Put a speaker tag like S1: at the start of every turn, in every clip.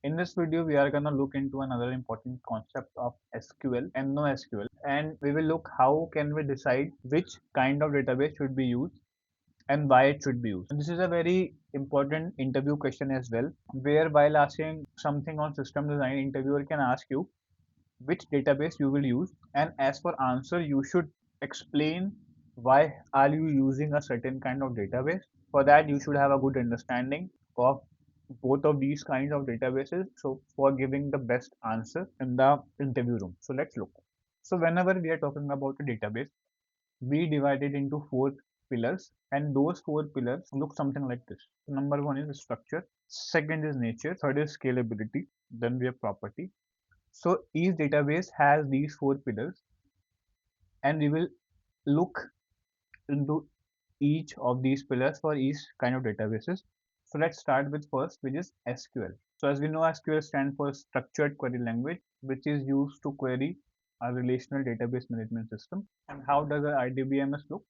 S1: In this video, we are gonna look into another important concept of SQL and NoSQL, and we will look how can we decide which kind of database should be used and why it should be used. And this is a very important interview question as well, where while asking something on system design, interviewer can ask you which database you will use, and as for answer, you should explain why are you using a certain kind of database. For that, you should have a good understanding of both of these kinds of databases, so for giving the best answer in the interview room. So let's look. So whenever we are talking about a database, we divide it into four pillars, and those four pillars look something like this. Number one is structure, second is nature, third is scalability, then we have property. So each database has these four pillars, and we will look into each of these pillars for each kind of databases. So let's start with first, which is SQL. So as we know, SQL stands for Structured Query Language, which is used to query a relational database management system. And how does an IDBMS look?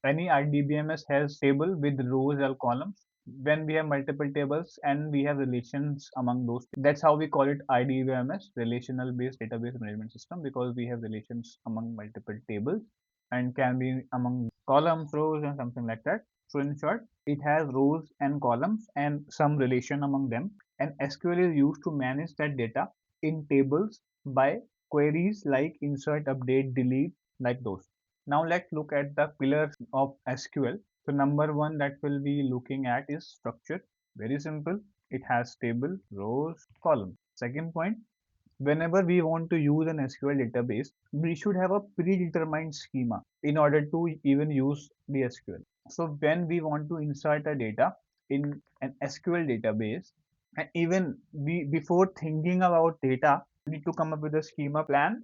S1: Any IDBMS has table with rows or columns. When we have multiple tables and we have relations among those, that's how we call it IDBMS, relational based database management system, because we have relations among multiple tables and can be among columns, rows, and something like that. So in short, it has rows and columns and some relation among them. And SQL is used to manage that data in tables by queries like insert, update, delete, like those. Now let's look at the pillars of SQL. So number one that we'll be looking at is structure. Very simple. It has table, rows, columns. Second point, whenever we want to use an SQL database, we should have a predetermined schema in order to even use the SQL. So when we want to insert a data in an SQL database, and even we before thinking about data, we need to come up with a schema plan,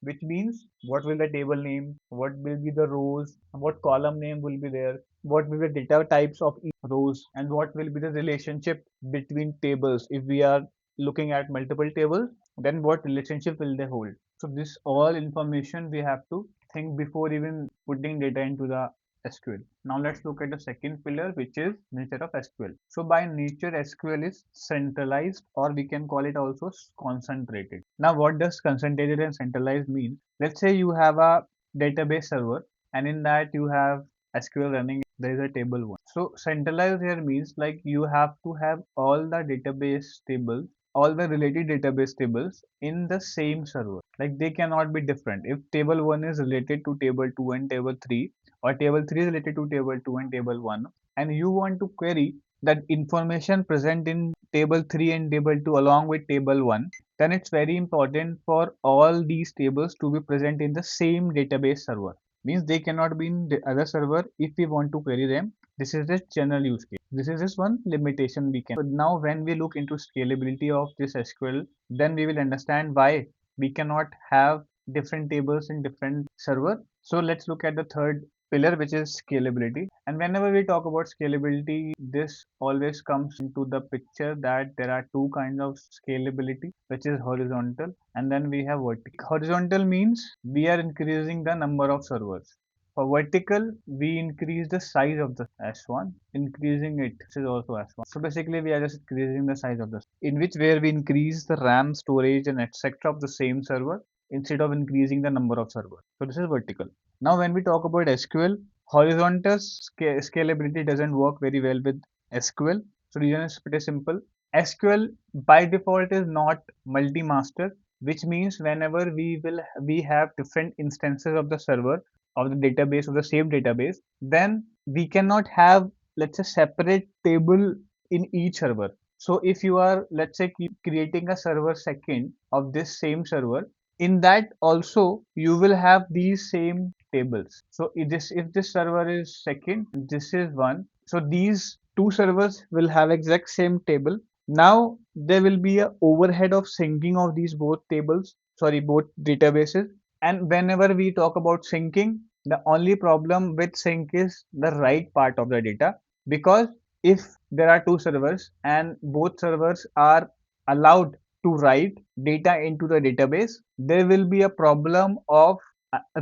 S1: which means what will the table name, what will be the rows, what column name will be there, what will be the data types of each rows, and what will be the relationship between tables. If we are looking at multiple tables, then what relationship will they hold? So this all information we have to think before even putting data into the SQL. Now let's look at the second pillar, which is nature of SQL. So by nature, SQL is centralized, or we can call it also concentrated. Now what does concentrated and centralized mean? Let's say you have a database server, and in that you have SQL running, there is a table one. So centralized here means like you have to have all the database tables, all the related database tables in the same server. Like they cannot be different. If table 1 is related to table 2 and table 3, or table 3 is related to table 2 and table 1, and you want to query that information present in table 3 and table 2 along with table 1, then it's very important for all these tables to be present in the same database server. Means they cannot be in the other server if we want to query them. This is the general use case. This is just one limitation we can. But now when we look into scalability of this SQL, then we will understand why we cannot have different tables in different server. So let's look at the third pillar, which is scalability. And whenever we talk about scalability, this always comes into the picture that there are two kinds of scalability, which is horizontal and then we have vertical. Horizontal means we are increasing the number of servers. For vertical, we increase the size of the S1, increasing it. This is also S1. So basically, we are just increasing the size of this. In which where we increase the RAM, storage, and etc. of the same server instead of increasing the number of servers. So this is vertical. Now, when we talk about SQL, horizontal scalability doesn't work very well with SQL. So reason is pretty simple. SQL by default is not multi-master, which means whenever we have different instances of the server of the database of the same database, then we cannot have, let's say, separate table in each server. So if you are, let's say, creating a server second of this same server, in that also you will have these same tables. So if this server is second, this is one. So these two servers will have exact same table. Now there will be a overhead of syncing of these both tables, sorry, both databases. And whenever we talk about syncing, the only problem with sync is the write part of the data, because if there are two servers and both servers are allowed to write data into the database, there will be a problem of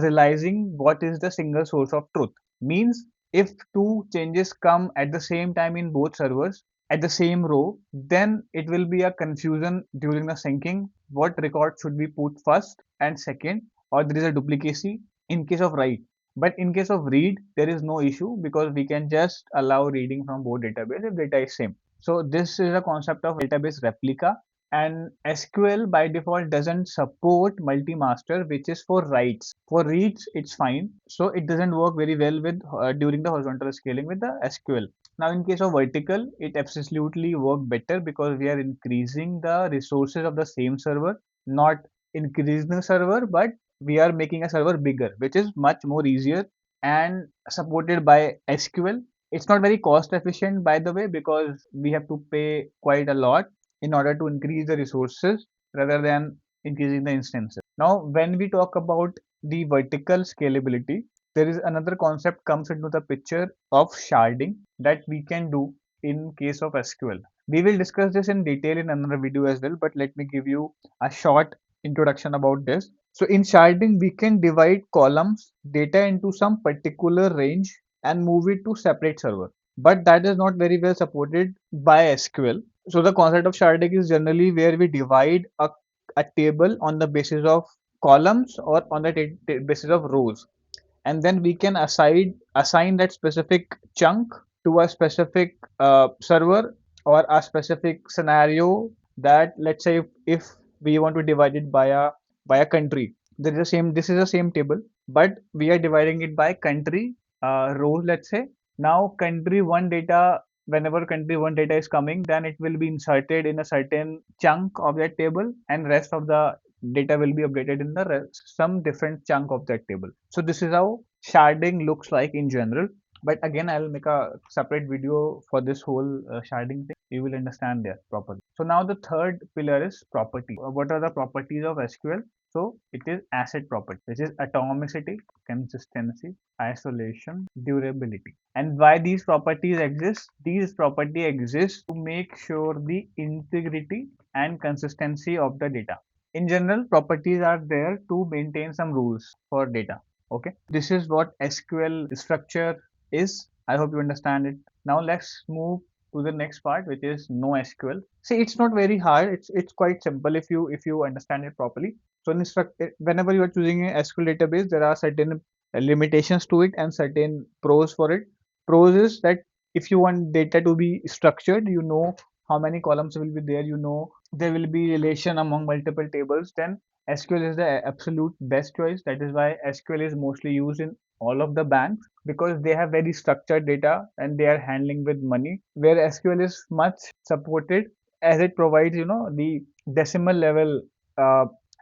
S1: realizing what is the single source of truth. Means if two changes come at the same time in both servers at the same row, then it will be a confusion during the syncing. What record should be put first and second, or there is a duplicacy in case of write. But in case of read, there is no issue because we can just allow reading from both database if data is same. So this is a concept of database replica, and SQL by default doesn't support multi-master, which is for writes. For reads, it's fine. So it doesn't work very well with during the horizontal scaling with the SQL. Now, in case of vertical, it absolutely work better because we are increasing the resources of the same server, not increasing the server, but we are making a server bigger, which is much more easier and supported by SQL. It's not very cost efficient, by the way, because we have to pay quite a lot in order to increase the resources rather than increasing the instances. Now, when we talk about the vertical scalability, there is another concept comes into the picture of sharding that we can do in case of SQL. We will discuss this in detail in another video as well, but let me give you a short introduction about this. So in sharding, we can divide columns data into some particular range and move it to separate server. But that is not very well supported by SQL. So the concept of sharding is generally where we divide a table on the basis of columns or on the basis of rows, and then we can assign that specific chunk to a specific server or a specific scenario. That, let's say, if we want to divide it by a country, there is the same this is the same table, but we are dividing it by country rows, let's say. Now country one data, whenever country one data is coming, then it will be inserted in a certain chunk of that table, and rest of the data will be updated in the some different chunk of that table. So this is how sharding looks like in general. But again, I'll make a separate video for this whole sharding thing. You will understand there properly. So now the third pillar is property. What are the properties of SQL? So it is asset property, which is atomicity, consistency, isolation, durability. And why these properties exist? These property exist to make sure the integrity and consistency of the data. In general, properties are there to maintain some rules for data. Okay, this is what SQL structure is. I hope you understand it. Now let's move to the next part, which is NoSQL. See, it's not very hard. It's quite simple if you understand it properly. So whenever you are choosing a SQL database, there are certain limitations to it and certain pros for it. Pros is that if you want data to be structured, you know how many columns will be there, you know there will be relation among multiple tables, then SQL is the absolute best choice. That is why SQL is mostly used in all of the banks, because they have very structured data and they are handling with money, where SQL is much supported as it provides, the decimal level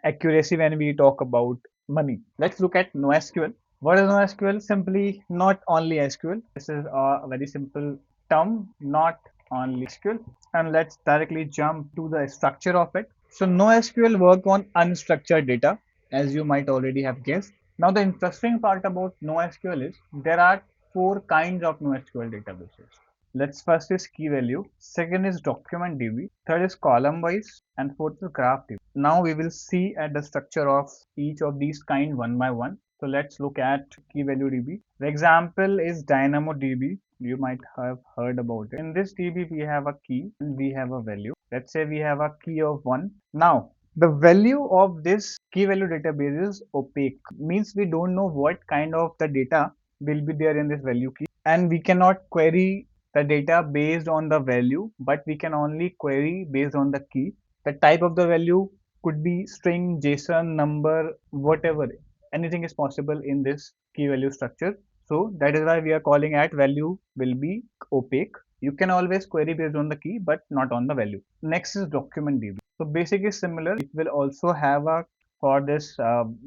S1: accuracy when we talk about money. Let's look at NoSQL. What is NoSQL? Simply not only SQL. This is a very simple term, not only SQL. And let's directly jump to the structure of it. So NoSQL work on unstructured data, as you might already have guessed. Now the interesting part about NoSQL is there are four kinds of NoSQL databases. Let's first is key value, second is document DB, third is column wise, and fourth is graph DB. Now we will see at the structure of each of these kind one by one. So let's look at key value DB. The example is Dynamo DB. You might have heard about it. In this DB, we have a key and we have a value. Let's say we have a key of 1. Now, the value of this key value database is opaque. Means we don't know what kind of the data will be there in this value key. And we cannot query the data based on the value, but we can only query based on the key. The type of the value could be string, JSON, number, whatever. Anything is possible in this key value structure. So that is why we are calling at value will be opaque. You can always query based on the key, but not on the value. Next is document DB. So basic is similar. It will also have a for this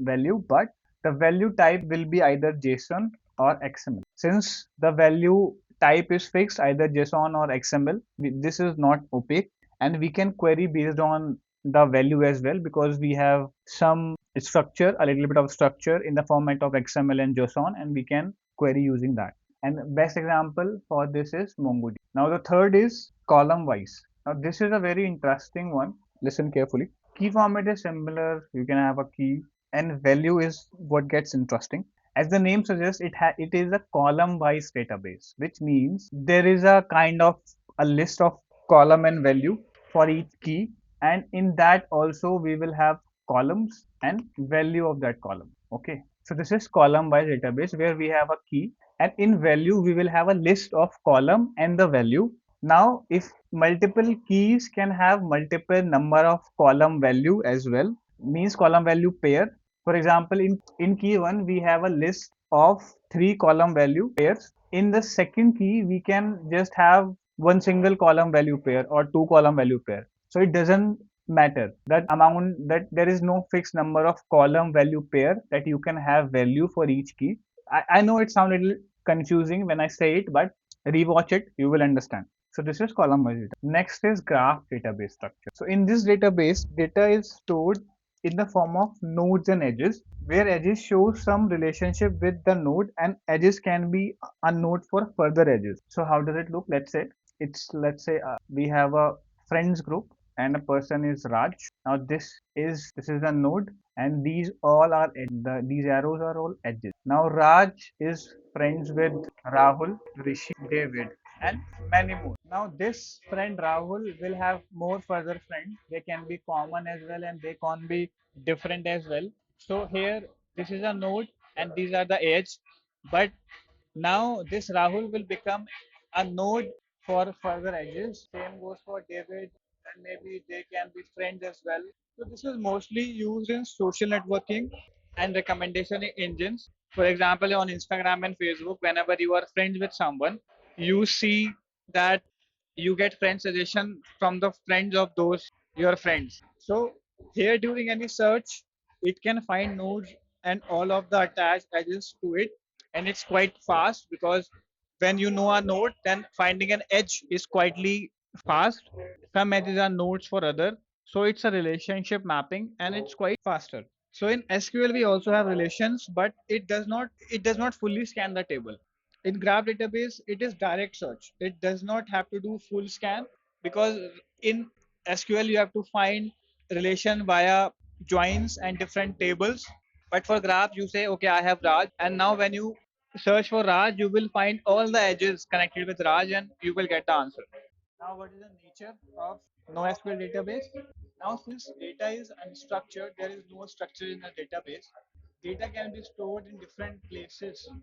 S1: value, but the value type will be either JSON or XML. Since the value type is fixed, either JSON or XML, this is not opaque, and we can query based on the value as well, because we have some structure, a little bit of structure in the format of XML and JSON, and we can query using that. And best example for this is MongoDB. Now the third is column wise. Now this is a very interesting one. Listen carefully. Key format is similar. You can have a key, and value is what gets interesting. As the name suggests, it is a column wise database, which means there is a kind of a list of column and value for each key, and in that also we will have columns and value of that column. Okay, so this is column wise database where we have a key, and in value we will have a list of column and the value. Now if multiple keys can have multiple number of column value as well, means column value pair. For example, in key 1 we have a list of 3 column value pairs. In the second key we can just have one single column value pair or two column value pair. So it doesn't matter that amount, that there is no fixed number of column value pair that you can have value for each key. I know it sounds a little confusing when I say it, but rewatch it, you will understand. So this is column wise data. Next is graph database structure. So in this database, data is stored in the form of nodes and edges, where edges show some relationship with the node and edges can be a node for further edges. So how does it look? Let's say we have a friends group and a person is Raj. Now this is a node and these all are these arrows are all edges. Now Raj is friends with Rahul, Rishi, David, and many more. Now this friend Rahul will have more further friends. They can be common as well and they can be different as well. So here this is a node and these are the edge. But now this Rahul will become a node for further edges. Same goes for David, and maybe they can be friends as well. So this is mostly used in social networking and recommendation engines. For example, on Instagram and Facebook, whenever you are friends with someone, you see that you get friend suggestion from the friends of those your friends. So here during any search, it can find nodes and all of the attached edges to it, and it's quite fast because when you know a node, then finding an edge is quietly fast. Some edges are nodes for other, so it's a relationship mapping and it's quite faster. So in SQL we also have relations, but it does not fully scan the table. In graph database it is direct search. It does not have to do full scan because in SQL you have to find relation via joins and different tables. But for graph you say okay, I have Raj, and now when you search for Raj you will find all the edges connected with Raj and you will get the answer. Now, what is the nature of NoSQL database? Now, since data is unstructured, there is no structure in the database. Data can be stored in different places in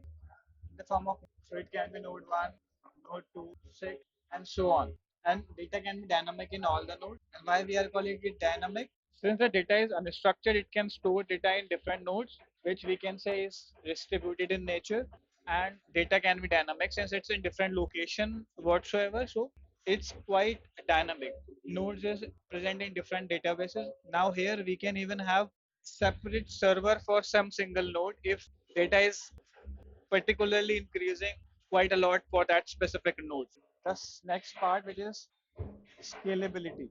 S1: the form of, so it can be node 1, node 2, 6, and so on. And data can be dynamic in all the nodes. And why we are calling it dynamic? Since the data is unstructured, it can store data in different nodes, which we can say is distributed in nature. And data can be dynamic since it's in different location whatsoever. So it's quite dynamic. Nodes is present in different databases. Now here we can even have separate server for some single node if data is particularly increasing quite a lot for that specific node. Thus, next part, which is scalability,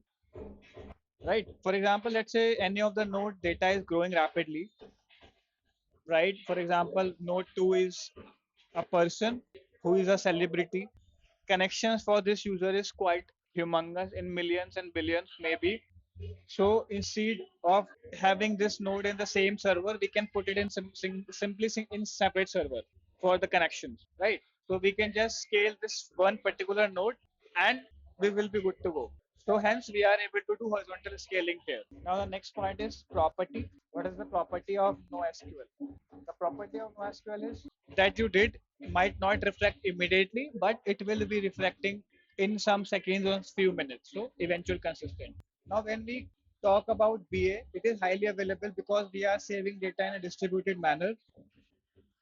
S1: right? For example, let's say any of the node data is growing rapidly, right? For example, node 2 is a person who is a celebrity. Connections for this user is quite humongous in millions and billions, maybe. So instead of having this node in the same server, we can put it in simply in separate server for the connections, right? So we can just scale this one particular node and we will be good to go. So hence we are able to do horizontal scaling here. Now the next point is property. What is the property of NoSQL? The property of NoSQL is that you did might not reflect immediately, but it will be reflecting in some seconds or few minutes. So eventual consistent. Now, when we talk about BA, it is highly available because we are saving data in a distributed manner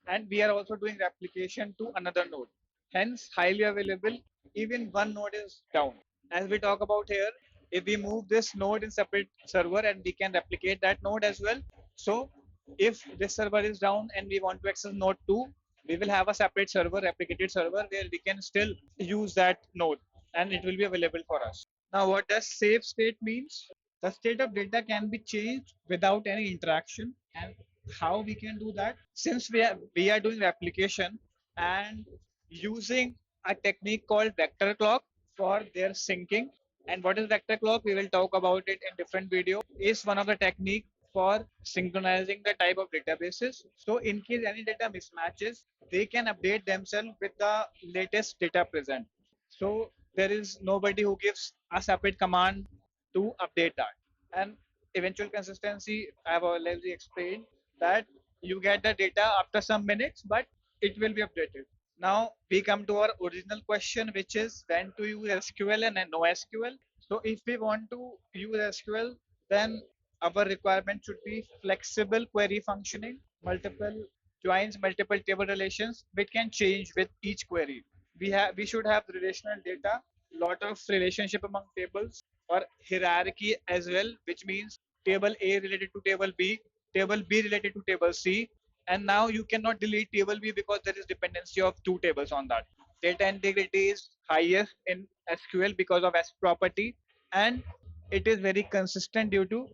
S1: and we are also doing replication to another node. Hence, highly available, even one node is down. As we talk about here, if we move this node in separate server and we can replicate that node as well. So, if this server is down and we want to access node 2, we will have a separate server, replicated server, where we can still use that node and it will be available for us. Now, what does save state means? The state of data can be changed without any interaction. And how we can do that? Since we are doing replication and using a technique called vector clock for their syncing. And what is vector clock? We will talk about it in different video. Is one of the technique for synchronizing the type of databases. So in case any data mismatches, they can update themselves with the latest data present. So
S2: there is nobody who gives a separate command to update that. And eventual consistency, I've already explained that you get the data after some minutes, but it will be updated. Now we come to our original question, which is when to use SQL and NoSQL. So if we want to use SQL, then our requirement should be flexible query functioning, multiple joins, multiple table relations, which can change with each query. We should have relational data, lot of relationship among tables or hierarchy as well, which means table A related to table B, table B related to table C, and now you cannot delete table B because there is dependency of two tables on that. Data integrity is highest in SQL because of S property, and it is very consistent due to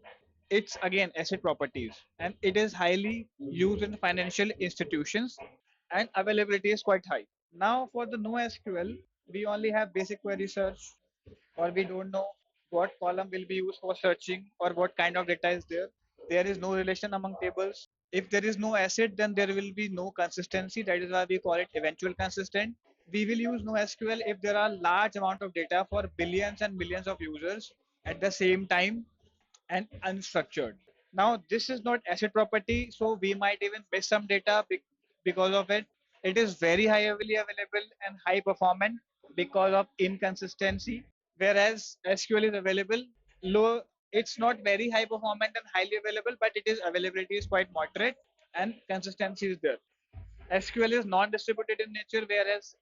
S2: its again asset properties, and it is highly used in financial institutions, and availability is quite high. Now for the NoSQL, we only have basic query search, or we don't know what column will be used for searching or what kind of data is there. There is no relation among tables. If there is no asset, then there will be no consistency. That is why we call it eventual consistent. We will use NoSQL if there are large amount of data for billions and millions of users at the same time and unstructured. Now, this is not asset property, so we might even miss some data because of it. It is very highly available and high performant because of inconsistency, whereas SQL is available low. It's not very high performant and highly available, but it is availability is quite moderate and consistency is there. SQL is non-distributed in nature, whereas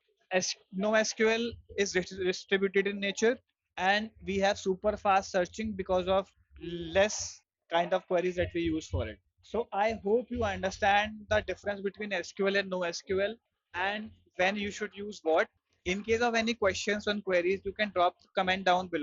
S2: NoSQL is distributed in nature, and we have super fast searching because of less kind of queries that we use for it. So I hope you understand the difference between SQL and NoSQL and when you should use what. In case of any questions on queries, you can drop the comment down below.